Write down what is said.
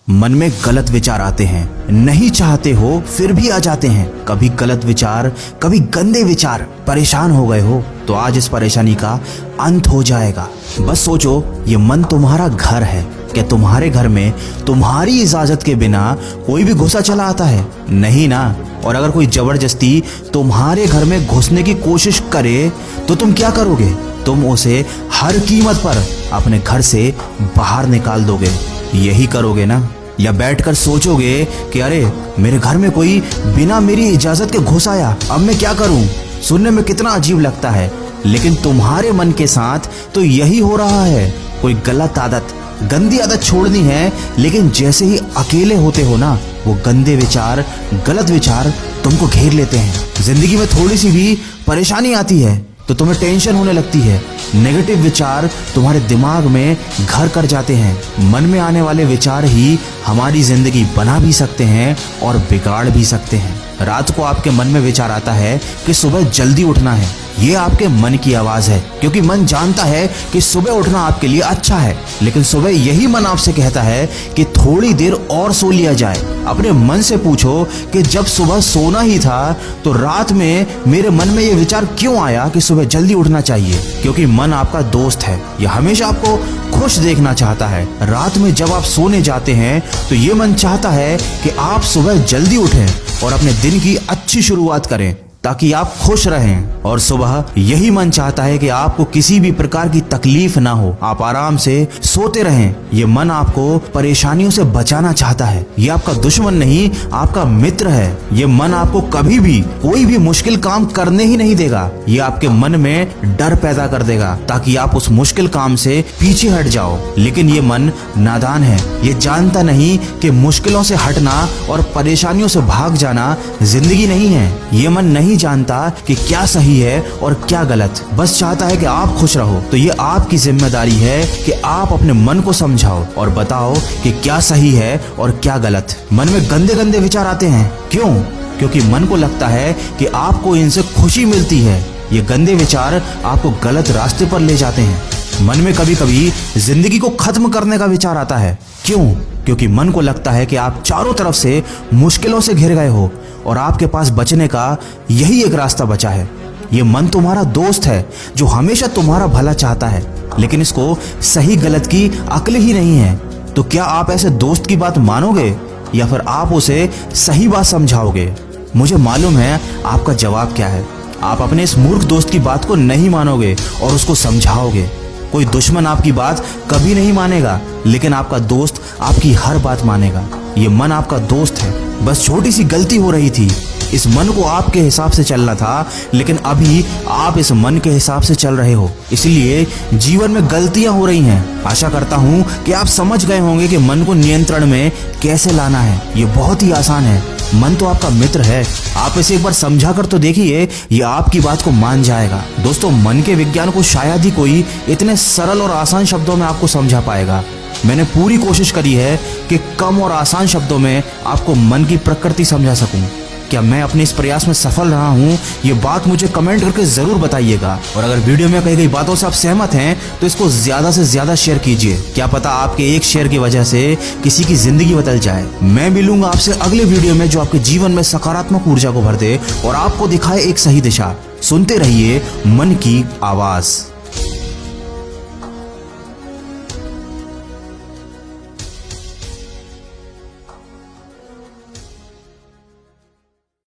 मन में गलत विचार आते हैं, नहीं चाहते हो फिर भी आ जाते हैं। कभी गलत विचार, कभी गंदे विचार। परेशान हो गए हो तो आज इस परेशानी का अंत हो जाएगा। बस सोचो, ये मन तुम्हारा घर है। क्या तुम्हारे घर में तुम्हारी इजाजत के बिना कोई भी घुसा चला आता है? नहीं ना। और अगर कोई जबरदस्ती तुम्हारे घर में घुसने की कोशिश करे तो तुम क्या करोगे? तुम उसे हर कीमत पर अपने घर से बाहर निकाल दोगे। यही करोगे ना? या बैठकर सोचोगे कि अरे मेरे घर में कोई बिना मेरी इजाजत के घुस आया, अब मैं क्या करूं? सुनने में कितना अजीब लगता है, लेकिन तुम्हारे मन के साथ तो यही हो रहा है। कोई गलत आदत, गंदी आदत छोड़नी है, लेकिन जैसे ही अकेले होते हो ना, वो गंदे विचार, गलत विचार तुमको घेर लेते हैं। जिंदगी में थोड़ी सी भी परेशानी आती है तो तुम्हें टेंशन होने लगती है। नेगेटिव विचार तुम्हारे दिमाग में घर कर जाते हैं। मन में आने वाले विचार ही हमारी जिंदगी बना भी सकते हैं और बिगाड़ भी सकते हैं। रात को आपके मन में विचार आता है कि सुबह जल्दी उठना है। ये आपके मन की आवाज है, क्योंकि मन जानता है कि सुबह उठना आपके लिए अच्छा है, लेकिन सुबह यही मन आपसे कहता है कि थोड़ी देर और सो लिया जाए। अपने मन से पूछो कि जब सुबह सोना ही था तो रात में मेरे मन में ये विचार क्यों आया कि सुबह जल्दी उठना चाहिए? क्योंकि मन आपका दोस्त है, यह हमेशा आपको खुश देखना चाहता है। रात में जब आप सोने जाते हैं तो ये मन चाहता है कि आप सुबह जल्दी उठें और अपने दिन की अच्छी शुरुआत करें, ताकि आप खुश रहें। और सुबह यही मन चाहता है कि आपको किसी भी प्रकार की तकलीफ ना हो, आप आराम से सोते रहें। ये मन आपको परेशानियों से बचाना चाहता है। ये आपका दुश्मन नहीं, आपका मित्र है। ये मन आपको कभी भी कोई भी मुश्किल काम करने ही नहीं देगा। ये आपके मन में डर पैदा कर देगा ताकि आप उस मुश्किल काम से पीछे हट जाओ। लेकिन ये मन नादान है, ये जानता नहीं कि मुश्किलों से हटना और परेशानियों से भाग जाना जिंदगी नहीं है। ये मन नहीं जानता कि क्या सही है और क्या गलत, बस चाहता है कि आप खुश रहो। तो ये आपकी जिम्मेदारी है कि आप अपने मन को समझाओ और बताओ कि क्या सही है और क्या गलत। मन में गंदे गंदे विचार आते हैं, क्यों? क्योंकि मन को लगता है कि आपको इनसे खुशी मिलती है। ये गंदे विचार आपको गलत रास्ते पर ले जाते हैं। मन में कभी कभी जिंदगी को खत्म करने का विचार आता है, क्यों? क्योंकि मन को लगता है कि आप चारों तरफ से मुश्किलों से घिर गए हो और आपके पास बचने का यही एक रास्ता बचा है। ये मन तुम्हारा दोस्त है जो हमेशा तुम्हारा भला चाहता है, लेकिन इसको सही गलत की अक्ल ही नहीं है। तो क्या आप ऐसे दोस्त की बात मानोगे या फिर आप उसे सही बात समझाओगे? मुझे मालूम है आपका जवाब क्या है। आप अपने इस मूर्ख दोस्त की बात को नहीं मानोगे और उसको समझाओगे। कोई दुश्मन आपकी बात कभी नहीं मानेगा, लेकिन आपका दोस्त आपकी हर बात मानेगा। ये मन आपका दोस्त है, बस छोटी सी गलती हो रही थी। इस मन को आपके हिसाब से चलना था, लेकिन अभी आप इस मन के हिसाब से चल रहे हो, इसलिए जीवन में गलतियां हो रही हैं। आशा करता हूं कि आप समझ गए होंगे कि मन को नियंत्रण में कैसे लाना है। ये बहुत ही आसान है। मन तो आपका मित्र है, आप इसे एक बार समझा कर तो देखिए, ये आपकी बात को मान जाएगा। दोस्तों, मन के विज्ञान को शायद ही कोई इतने सरल और आसान शब्दों में आपको समझा पाएगा। मैंने पूरी कोशिश करी है कि कम और आसान शब्दों में आपको मन की प्रकृति समझा सकूं। क्या मैं अपने इस प्रयास में सफल रहा हूं? ये बात मुझे कमेंट करके जरूर बताइएगा। और अगर वीडियो में कही गई बातों से आप सहमत हैं तो इसको ज्यादा से ज्यादा शेयर कीजिए। क्या पता आपके एक शेयर की वजह से किसी की जिंदगी बदल जाए। मैं मिलूंगा आपसे अगले वीडियो में जो आपके जीवन में सकारात्मक ऊर्जा को भर दे और आपको दिखाए एक सही दिशा। सुनते रहिए मन की आवाज।